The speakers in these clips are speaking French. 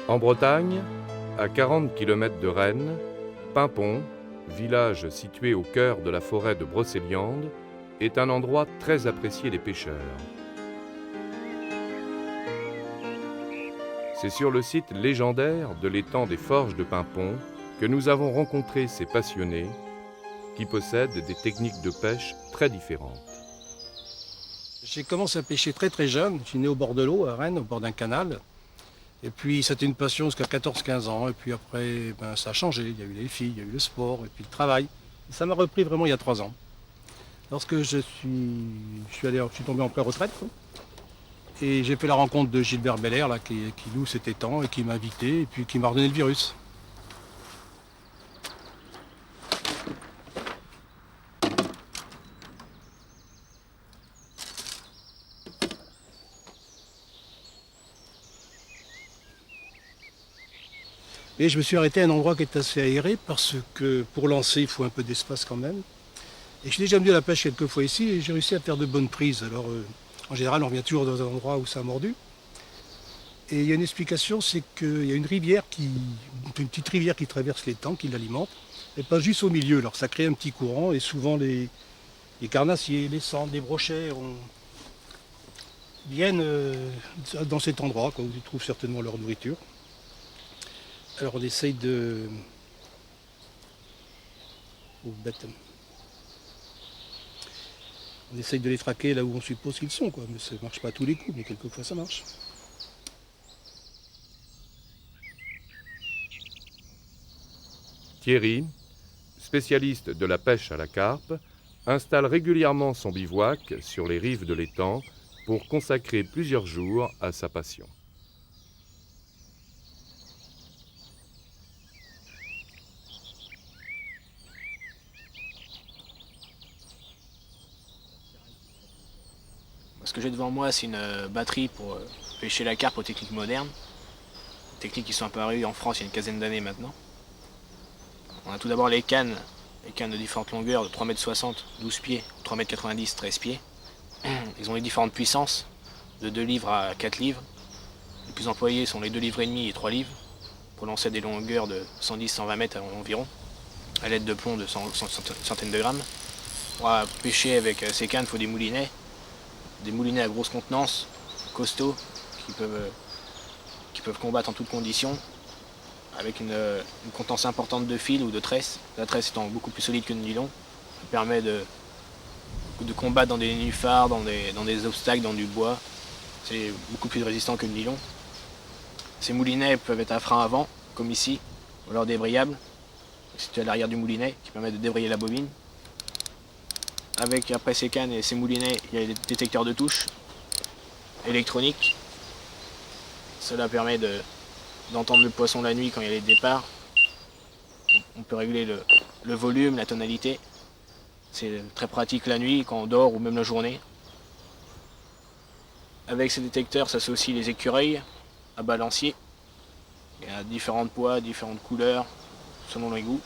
En Bretagne, à 40 km de Rennes, Paimpont, village situé au cœur de la forêt de Brocéliande, est un endroit très apprécié des pêcheurs. C'est sur le site légendaire de l'étang des Forges de Paimpont que nous avons rencontré ces passionnés qui possèdent des techniques de pêche très différentes. J'ai commencé à pêcher très très jeune. Je suis né au bord de l'eau, à Rennes, au bord d'un canal. Et puis c'était une passion jusqu'à 14-15 ans. Et puis après, ça a changé. Il y a eu les filles, il y a eu le sport et puis le travail. Et ça m'a repris vraiment il y a 3 ans. Lorsque je suis tombé en pré-retraite. Et j'ai fait la rencontre de Gilbert Belair, là, qui loue cet étang et qui m'a invité et puis qui m'a redonné le virus. Et je me suis arrêté à un endroit qui est assez aéré parce que pour lancer, il faut un peu d'espace quand même. Et je suis déjà venu à la pêche quelques fois ici et j'ai réussi à faire de bonnes prises. Alors, en général, on revient toujours dans un endroit où ça a mordu. Et il y a une explication, c'est qu'il y a une petite rivière qui traverse l'étang, qui l'alimente, et pas juste au milieu. Alors ça crée un petit courant et souvent les carnassiers, les sandres, les brochets viennent dans cet endroit où ils trouvent certainement leur nourriture. Alors on essaye de... Oh, bête. On essaye de les traquer là où on suppose qu'ils sont, mais ça ne marche pas à tous les coups, mais quelquefois ça marche. Thierry, spécialiste de la pêche à la carpe, installe régulièrement son bivouac sur les rives de l'étang pour consacrer plusieurs jours à sa passion. Ce que j'ai devant moi, c'est une batterie pour pêcher la carpe aux techniques modernes. Techniques qui sont apparues en France il y a une quinzaine d'années maintenant. On a tout d'abord les cannes de différentes longueurs, de 3,60 m, 12 pieds, 3,90 m, 13 pieds. Ils ont les différentes puissances, de 2 livres à 4 livres. Les plus employés sont les 2,5 livres et 3 livres, pour lancer des longueurs de 110-120 mètres environ, à l'aide de plomb de centaines de grammes. Pour pêcher avec ces cannes, il faut des moulinets à grosse contenance, costauds, qui peuvent combattre en toutes conditions, avec une contenance importante de fil ou de tresse. La tresse étant beaucoup plus solide que le nylon, ça permet de combattre dans des nénuphars, dans des obstacles, dans du bois. C'est beaucoup plus résistant que le nylon. Ces moulinets peuvent être à frein avant, comme ici, ou alors débrayables, situés à l'arrière du moulinet, qui permet de débrayer la bobine. Après ces cannes et ces moulinets, il y a des détecteurs de touches électroniques. Cela permet d'entendre le poisson la nuit quand il y a les départs. On peut régler le volume, la tonalité. C'est très pratique la nuit, quand on dort ou même la journée. Avec ces détecteurs s'associent les écureuils à balancier. Il y a différents poids, différentes couleurs, selon les goûts.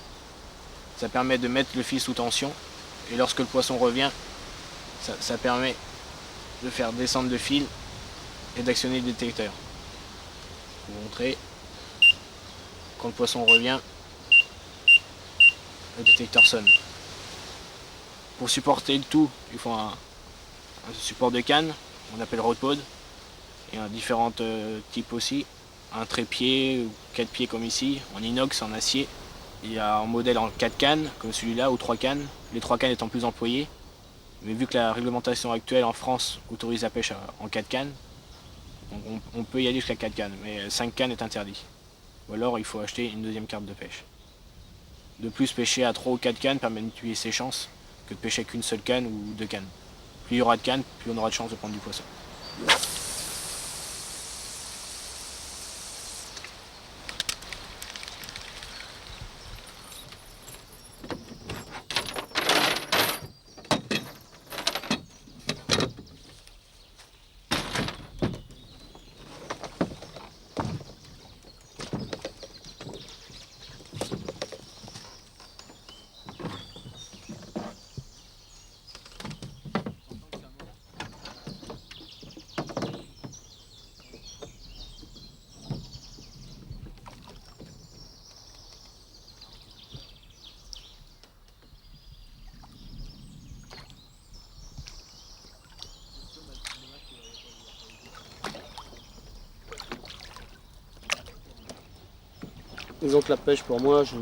Ça permet de mettre le fil sous tension. Et lorsque le poisson revient, ça permet de faire descendre le fil et d'actionner le détecteur. Je vais vous montrer. Quand le poisson revient, le détecteur sonne. Pour supporter le tout, il faut un support de canne, on appelle rod-pod. Il y a différents types aussi. Un trépied, ou 4 pieds comme ici, en inox, en acier. Il y a un modèle en 4 cannes, comme celui-là, ou 3 cannes. Les 3 cannes étant plus employées. Mais vu que la réglementation actuelle en France autorise la pêche en 4 cannes, on peut y aller jusqu'à 4 cannes, mais 5 cannes est interdit. Ou alors il faut acheter une deuxième carte de pêche. De plus, pêcher à 3 ou 4 cannes permet de multiplier ses chances que de pêcher qu'une seule canne ou 2 cannes. Plus il y aura de cannes, plus on aura de chances de prendre du poisson. Disons que la pêche, pour moi, je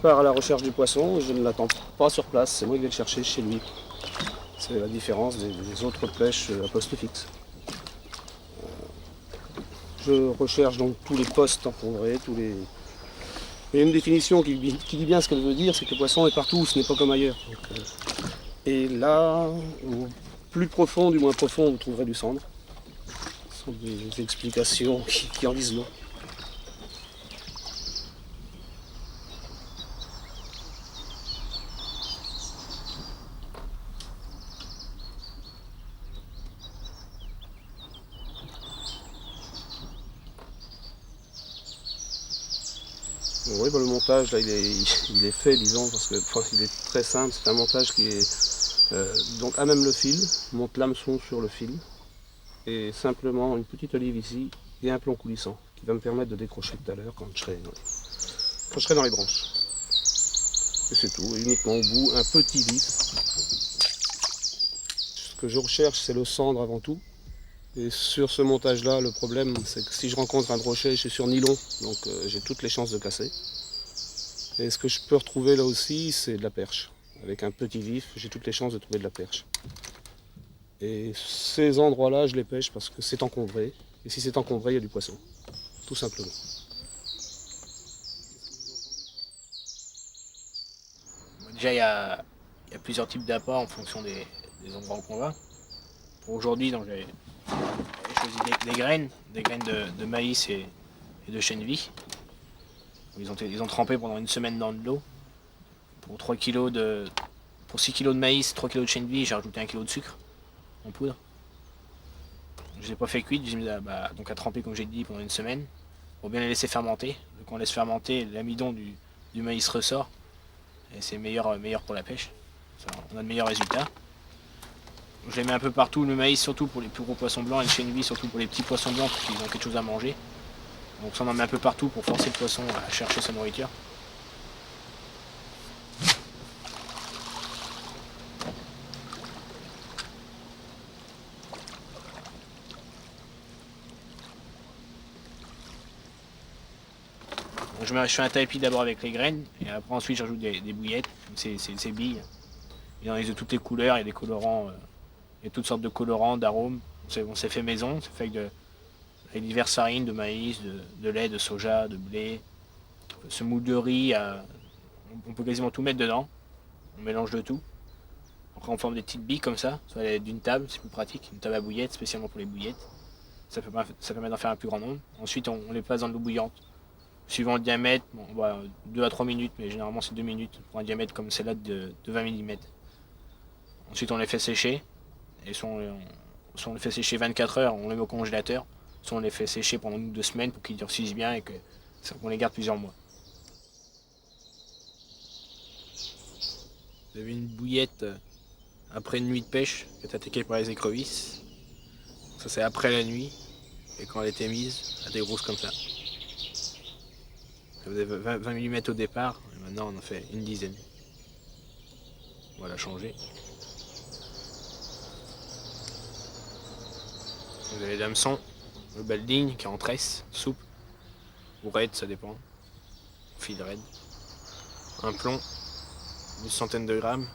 pars à la recherche du poisson et je ne l'attends pas sur place, c'est moi qui vais le chercher chez lui. C'est la différence des autres pêches à poste fixe. Je recherche donc tous les postes encombrés, Il y a une définition qui dit bien ce qu'elle veut dire, c'est que le poisson est partout, ce n'est pas comme ailleurs. Donc, et là, au plus profond, du moins profond, vous trouverez du cendre. Ce sont des explications qui en disent long. Oui, le montage, là, il est fait, disons, parce que il est très simple. C'est un montage qui est donc à même le fil, monte l'hameçon sur le fil, et simplement une petite olive ici et un plomb coulissant qui va me permettre de décrocher tout à l'heure quand je serai dans les branches. Et c'est tout, et uniquement au bout, un petit vif. Ce que je recherche, c'est le cendre avant tout. Et sur ce montage-là, le problème, c'est que si je rencontre un brochet, je suis sur nylon, donc j'ai toutes les chances de casser. Et ce que je peux retrouver là aussi, c'est de la perche. Avec un petit vif, j'ai toutes les chances de trouver de la perche. Et ces endroits-là, je les pêche parce que c'est encombré. Et si c'est encombré, il y a du poisson. Tout simplement. Déjà, il y a plusieurs types d'appâts en fonction des endroits où on va. Pour aujourd'hui, j'ai choisi des graines de maïs et de chène vie. Ils ont trempé pendant une semaine dans de l'eau. Pour 6 kg de maïs, 3 kg de chène vie, j'ai rajouté 1 kg de sucre en poudre. Je les ai pas fait cuire, j'ai mis donc à tremper comme j'ai dit pendant une semaine. Pour bien les laisser fermenter. Quand on laisse fermenter, l'amidon du maïs ressort. Et c'est meilleur pour la pêche. On a de meilleurs résultats. Je les mets un peu partout, le maïs surtout pour les plus gros poissons blancs et le chène vie surtout pour les petits poissons blancs parce qu'ils ont quelque chose à manger. Donc ça on en met un peu partout pour forcer le poisson à chercher sa nourriture. Donc je fais un tapis d'abord avec les graines et après ensuite j'ajoute des bouillettes, ces billes. Il y en a de toutes les couleurs, il y a des colorants, il y a toutes sortes de colorants, d'arômes. On s'est fait maison, c'est fait avec diverses farines, de maïs, de lait, de soja, de blé. Semoule de riz, on peut quasiment tout mettre dedans. On mélange de tout. Après on forme des petites billes comme ça, soit d'une table, c'est plus pratique, une table à bouillettes, spécialement pour les bouillettes. Ça permet d'en faire un plus grand nombre. Ensuite on les place dans de l'eau bouillante. Suivant le diamètre, 2 à 3 minutes, mais généralement c'est 2 minutes pour un diamètre comme celle-là de 20 mm. Ensuite on les fait sécher, et soit on les fait sécher 24 heures, on les met au congélateur, soit on les fait sécher pendant 2 semaines pour qu'ils durcissent bien et qu'on les garde plusieurs mois. Vous avez une bouillette après une nuit de pêche qui est attaquée par les écrevisses. Ça c'est après la nuit, et quand elle était mise, elle était grosse comme ça. Ça faisait 20 mm au départ, et maintenant on en fait une dizaine. On va la changer. Vous avez l'hameçon, le balding qui est en tresse, souple, ou raide, ça dépend. Fil raide. Un plomb, une centaine de grammes,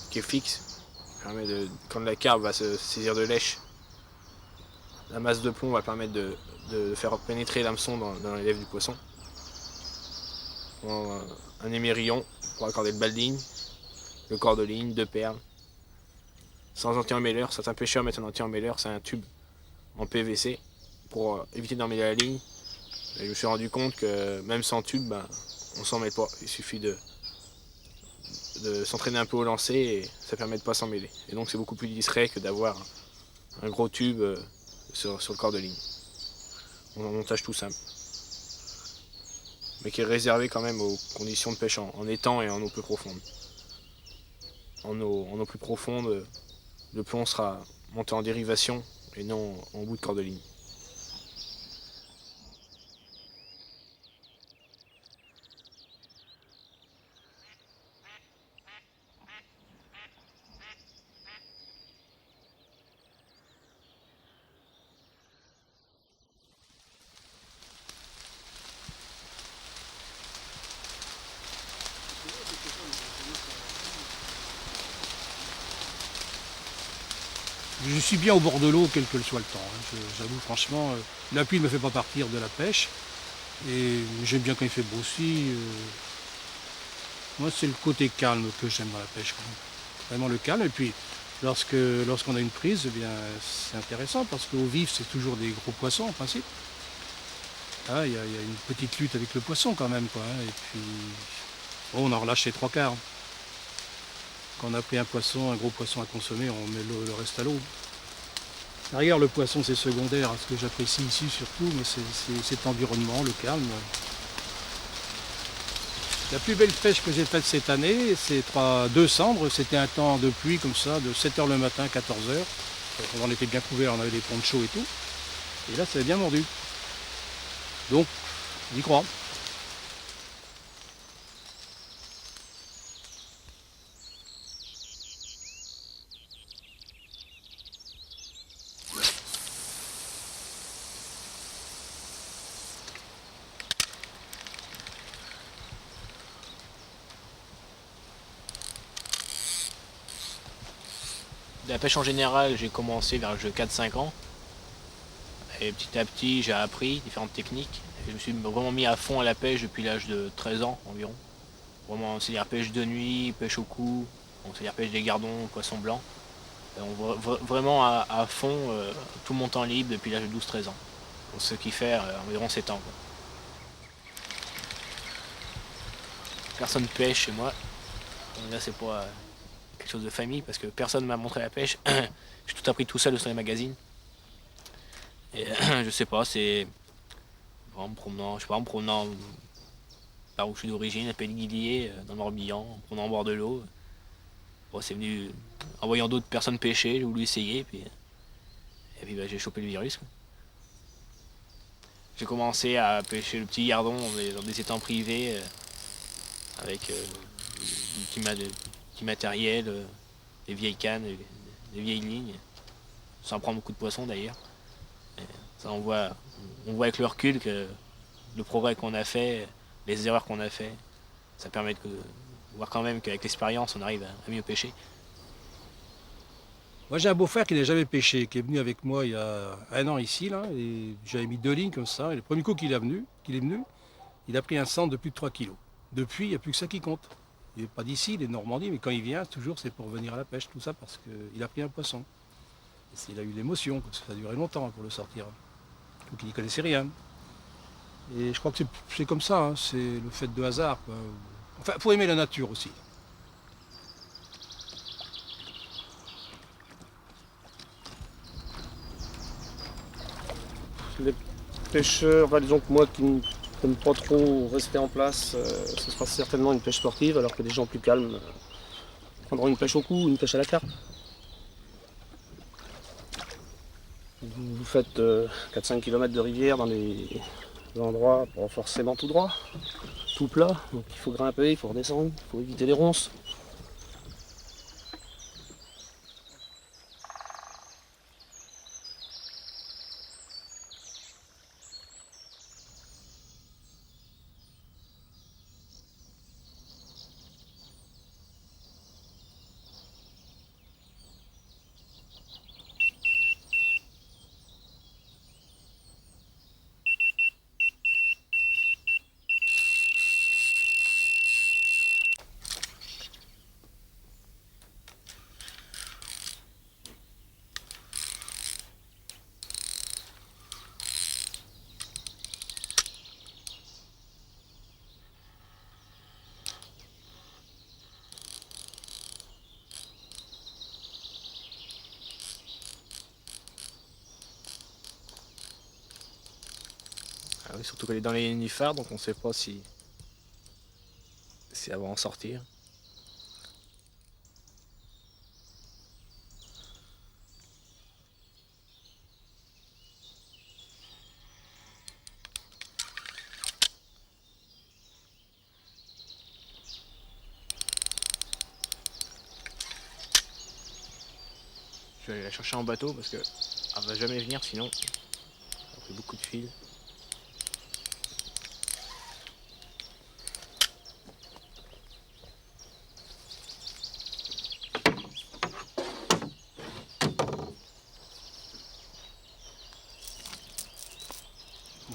qui est fixe. Qui permet quand la carpe va se saisir de lèche, la masse de plomb va permettre de faire pénétrer l'hameçon dans les lèvres du poisson. Un émerillon pour accorder le balding, le corps de ligne, 2 perles. Sans anti-emmêleur, certains pêcheurs mettent un anti-emmêleur, c'est un tube en PVC pour éviter d'emmêler la ligne. Et je me suis rendu compte que même sans tube, on s'en mêle pas. Il suffit de s'entraîner un peu au lancer et ça permet de pas s'en mêler. Et donc c'est beaucoup plus discret que d'avoir un gros tube sur le corps de ligne. On a un montage tout simple, mais qui est réservé quand même aux conditions de pêche en étang et en eau plus profonde. En eau plus profonde, le plomb sera monté en dérivation et non en bout de corps de ligne. Je suis bien au bord de l'eau, quel que soit le temps. Hein. J'avoue franchement, la pluie ne me fait pas partir de la pêche. Et j'aime bien quand il fait beau aussi. Moi, c'est le côté calme que j'aime dans la pêche. Quand même. Vraiment le calme. Et puis, lorsqu'on a une prise, eh bien, c'est intéressant parce qu'au vif, c'est toujours des gros poissons en principe. Ah, il y a une petite lutte avec le poisson quand même, quoi. Hein. Et puis, bon, on en relâche les trois quarts. Quand on a pris un poisson, un gros poisson à consommer, on met le reste à l'eau. Derrière, le poisson, c'est secondaire. Ce que j'apprécie ici surtout, mais c'est cet environnement, le calme. La plus belle pêche que j'ai faite cette année, c'est deux cendres. C'était un temps de pluie comme ça, de 7h le matin, 14h. On était bien couverts, on avait des ponchos et tout. Et là, ça avait bien mordu. Donc, j'y crois. La pêche en général, j'ai commencé vers l'âge de 4-5 ans. Et petit à petit, j'ai appris différentes techniques. Et je me suis vraiment mis à fond à la pêche depuis l'âge de 13 ans environ. Vraiment, c'est-à-dire pêche de nuit, pêche au cou, c'est-à-dire pêche des gardons, poissons blancs. Vraiment à fond tout mon temps libre depuis l'âge de 12-13 ans. Donc, ce qui fait environ 7 ans. Quoi. Personne pêche chez moi. Donc là, c'est pas quelque chose de famille parce que personne ne m'a montré la pêche. J'ai tout appris tout seul sur les magazines. Et je sais pas, c'est en me promenant, là où je suis d'origine, à Pelleguillier, dans le Morbihan, en promenant au bord de l'eau. Bon, c'est venu en voyant d'autres personnes pêcher, j'ai voulu essayer, et puis bah, j'ai chopé le virus. Quoi. J'ai commencé à pêcher le petit gardon dans des étangs privés avec du petit matériel, des vieilles cannes, des vieilles lignes, sans prendre beaucoup de poissons d'ailleurs. Ça, on voit avec le recul que le progrès qu'on a fait, les erreurs qu'on a fait, ça permet de voir quand même qu'avec l'expérience, on arrive à mieux pêcher. Moi, j'ai un beau-frère qui n'a jamais pêché, qui est venu avec moi il y a un an ici, là, et j'avais mis 2 lignes comme ça. Et le premier coup qu'il est venu, il a pris un centre de plus de 3 kilos. Depuis, il n'y a plus que ça qui compte. Il n'est pas d'ici, il est de Normandie, mais quand il vient, toujours, c'est pour venir à la pêche, tout ça, parce qu'il a pris un poisson. Et il a eu l'émotion, parce que ça a duré longtemps pour le sortir. Donc il n'y connaissait rien. Et je crois que c'est comme ça, hein, c'est le fait de hasard. Quoi. Enfin, il faut aimer la nature aussi. Les pêcheurs, disons que moi qui n'aime pas trop rester en place, ce sera certainement une pêche sportive, alors que des gens plus calmes prendront une pêche au cou ou une pêche à la carpe. Vous faites 4-5 km de rivière dans des endroits pas forcément tout droit, tout plat, donc il faut grimper, il faut redescendre, il faut éviter les ronces. Ah oui, surtout qu'elle est dans les nénuphars, donc on ne sait pas si elle va en sortir. Je vais aller la chercher en bateau parce que elle va jamais venir sinon. Ça fait beaucoup de fil.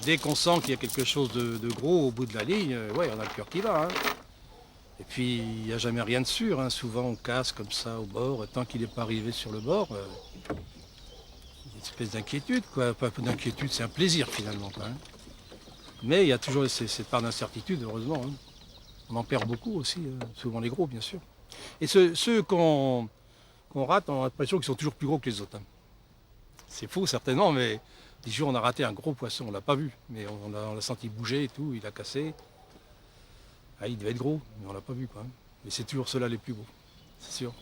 Dès qu'on sent qu'il y a quelque chose de gros au bout de la ligne, ouais, on a le cœur qui va, hein. Et puis, il n'y a jamais rien de sûr, hein. Souvent, on casse comme ça au bord. Tant qu'il n'est pas arrivé sur le bord, il y a une espèce d'inquiétude, quoi. Pas d'inquiétude, c'est un plaisir, finalement, quoi, hein. Mais il y a toujours cette part d'incertitude, heureusement, hein. On en perd beaucoup aussi, souvent les gros, bien sûr. Et ceux qu'on rate, on a l'impression qu'ils sont toujours plus gros que les autres, hein. C'est faux, certainement, mais des jours, on a raté un gros poisson, on ne l'a pas vu. Mais on l'a senti bouger et tout, il a cassé. Ah, il devait être gros, mais on l'a pas vu, quoi. Mais c'est toujours ceux-là les plus beaux, c'est sûr.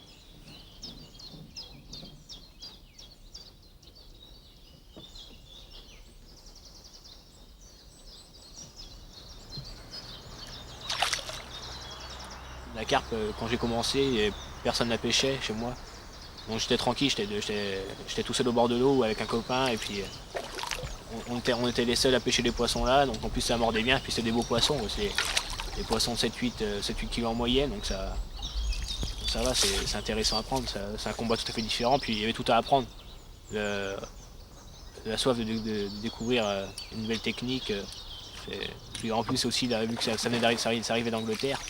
La carpe, quand j'ai commencé, personne la pêchait chez moi. Donc j'étais tranquille, j'étais tout seul au bord de l'eau avec un copain et puis on était les seuls à pêcher les poissons là, donc en plus ça mordait bien, puis c'est des beaux poissons, c'est des poissons de 7-8 kg en moyenne, donc ça va, c'est intéressant à prendre, c'est un combat tout à fait différent, puis il y avait tout à apprendre. La soif de découvrir une nouvelle technique, puis en plus aussi, vu que ça arrivait d'Angleterre,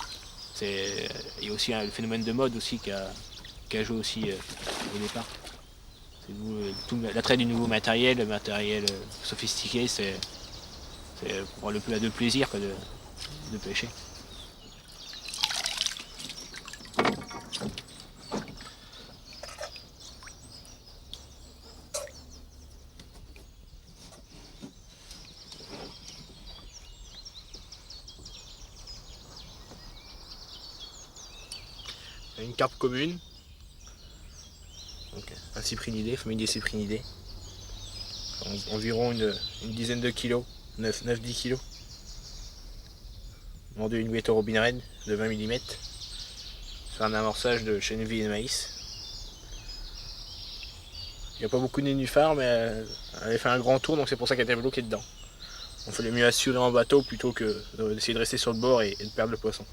il y a aussi le phénomène de mode aussi qui a joué aussi au départ. L'attrait du nouveau matériel, le matériel sophistiqué, c'est pour le plus de plaisir que de pêcher. Une carpe commune, donc un cyprinidé, famille des cyprinidés, environ une dizaine de kilos, 9-10 kilos, vendu une bouette au Robin Red de 20 mm, sur un amorçage de chenille et de maïs. Il n'y a pas beaucoup de nénuphars, mais elle avait fait un grand tour, donc c'est pour ça qu'elle était bloquée dedans. On fallait mieux assurer en bateau plutôt que d'essayer de rester sur le bord et de perdre le poisson.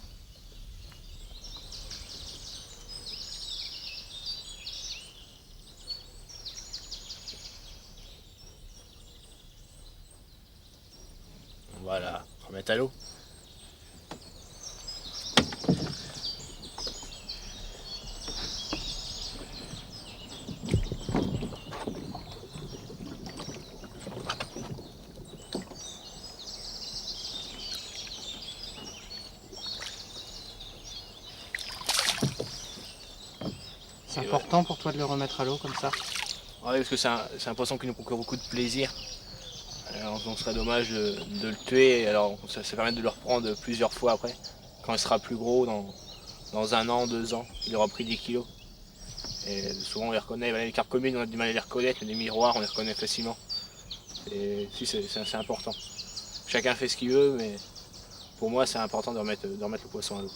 Voilà, remettre à l'eau. C'est important pour toi de le remettre à l'eau comme ça? Ouais, parce que c'est un poisson qui nous procure beaucoup de plaisir. Alors, on serait dommage de le tuer, alors ça permet de le reprendre plusieurs fois après, quand il sera plus gros, dans 1 an, 2 ans, il aura pris 10 kilos. Et souvent on les reconnaît, les carpes communes on a du mal à les reconnaître, mais les miroirs on les reconnaît facilement. Et si c'est important. Chacun fait ce qu'il veut, mais pour moi c'est important de remettre le poisson à l'eau.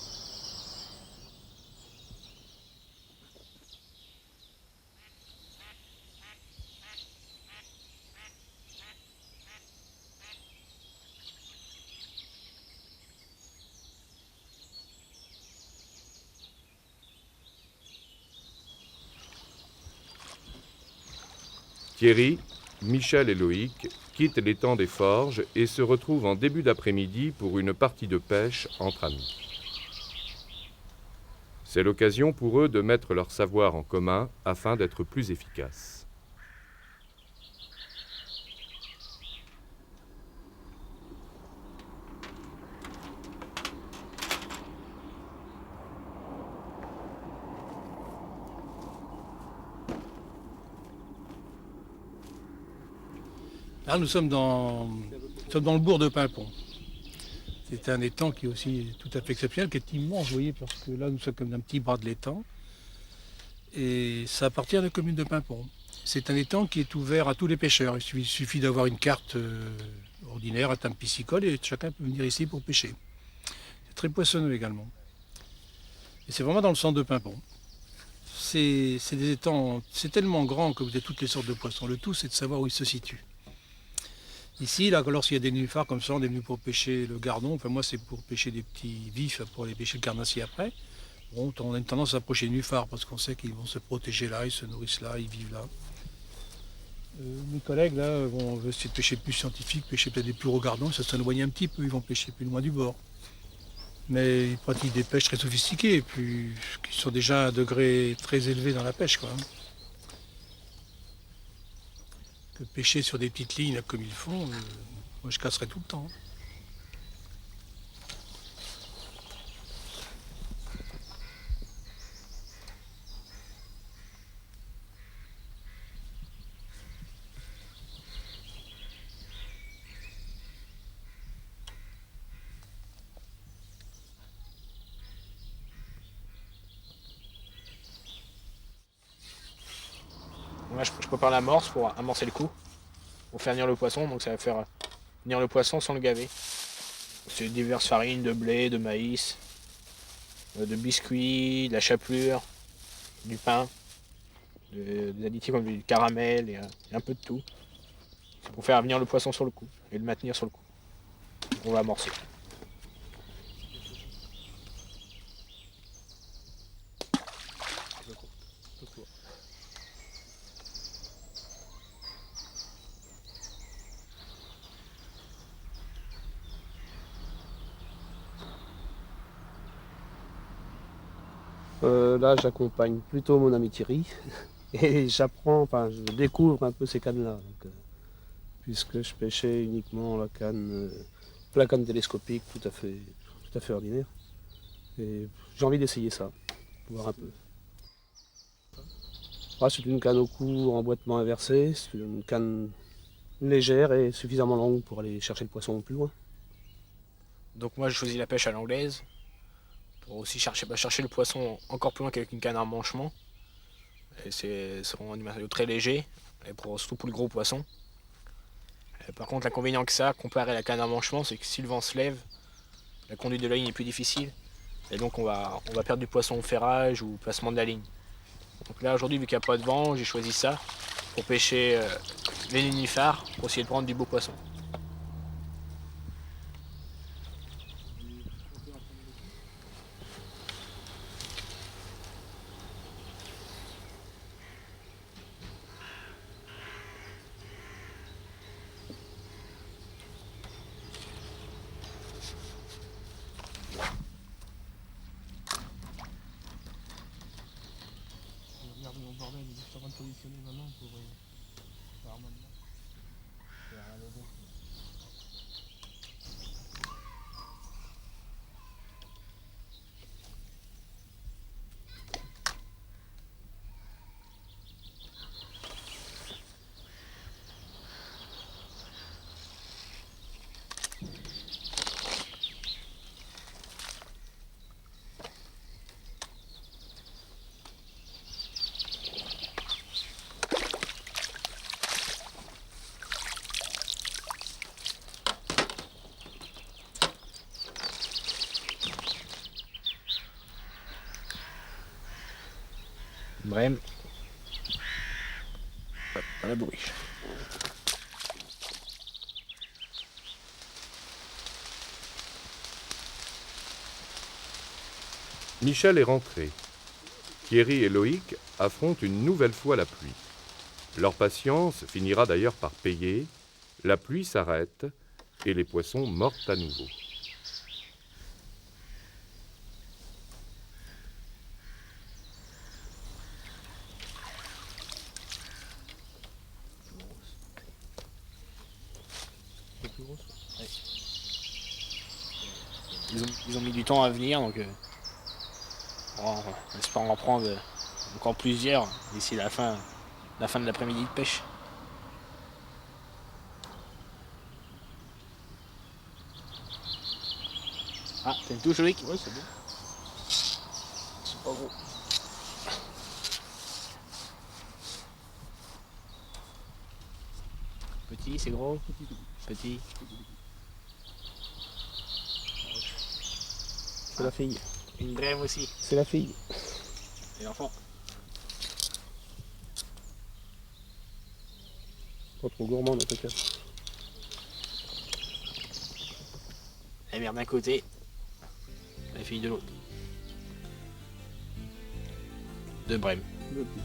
Thierry, Michel et Loïc quittent l'étang des Forges et se retrouvent en début d'après-midi pour une partie de pêche entre amis. C'est l'occasion pour eux de mettre leur savoir en commun afin d'être plus efficaces. Là, nous sommes dans le bourg de Paimpont. C'est un étang qui est aussi tout à fait exceptionnel, qui est immense, vous voyez, parce que là, nous sommes comme un petit bras de l'étang. Et ça appartient à la commune de Paimpont. C'est un étang qui est ouvert à tous les pêcheurs. Il suffit d'avoir une carte ordinaire, un thym piscicole, et chacun peut venir ici pour pêcher. C'est très poissonneux également. Et c'est vraiment dans le centre de Paimpont. C'est des étangs, c'est tellement grand que vous avez toutes les sortes de poissons. Le tout, c'est de savoir où ils se situent. Ici, là, lorsqu'il y a des nénuphars comme ça, on est venu pour pêcher le gardon. Enfin, moi, c'est pour pêcher des petits vifs, pour aller pêcher le carnassier après. Bon, on a une tendance à approcher les nénuphars parce qu'on sait qu'ils vont se protéger là, ils se nourrissent là, ils vivent là. Mes collègues là vont essayer de pêcher plus scientifique, pêcher peut-être des plus gros gardons, ça s'éloigne un petit peu, ils vont pêcher plus loin du bord. Mais ils pratiquent des pêches très sophistiquées et puis qui sont déjà à un degré très élevé dans la pêche, quoi. Que pêcher sur des petites lignes comme ils font, moi je casserais tout le temps. Là, je prépare l'amorce pour amorcer le coup, pour faire venir le poisson, donc ça va faire venir le poisson sans le gaver. C'est diverses farines, de blé, de maïs, de biscuits, de la chapelure, du pain, des additifs comme du caramel et un peu de tout. C'est pour faire venir le poisson sur le coup et le maintenir sur le coup. On va amorcer. Là, j'accompagne plutôt mon ami Thierry et j'apprends, enfin, je découvre un peu ces cannes-là. Puisque je pêchais uniquement la canne télescopique tout à fait ordinaire. Et j'ai envie d'essayer ça, voir un peu. C'est une canne au cou en emboîtement inversé, c'est une canne légère et suffisamment longue pour aller chercher le poisson plus loin. Donc moi je choisis la pêche à l'anglaise pour aussi chercher le poisson encore plus loin qu'avec une canne à emmanchement. Et c'est vraiment du matériau très léger, et surtout pour les gros poissons. Et par contre l'inconvénient que ça, comparé à la canne à emmanchement, c'est que si le vent se lève, la conduite de la ligne est plus difficile. Et donc on va perdre du poisson au ferrage ou au placement de la ligne. Donc là aujourd'hui vu qu'il n'y a pas de vent, j'ai choisi ça pour pêcher les nénuphars, pour essayer de prendre du beau poisson. Regarde mon bordel, il est en train de positionner maintenant pour faire maintenant. Brème. À la bourriche. Michel est rentré. Thierry et Loïc affrontent une nouvelle fois la pluie. Leur patience finira d'ailleurs par payer. La pluie s'arrête et les poissons mordent à nouveau. Ils ont mis du temps à venir, donc on espère en prendre encore plusieurs d'ici la fin de l'après-midi de pêche. Ah, t'as une touche, Loïc? Ouais, c'est bon. C'est pas gros. Petit, c'est gros? Petit. C'est la fille. Une brème aussi. C'est la fille. Et l'enfant. Pas trop gourmand en tout cas. La mère d'un côté, la fille de l'autre. Deux brèmes. Le petit.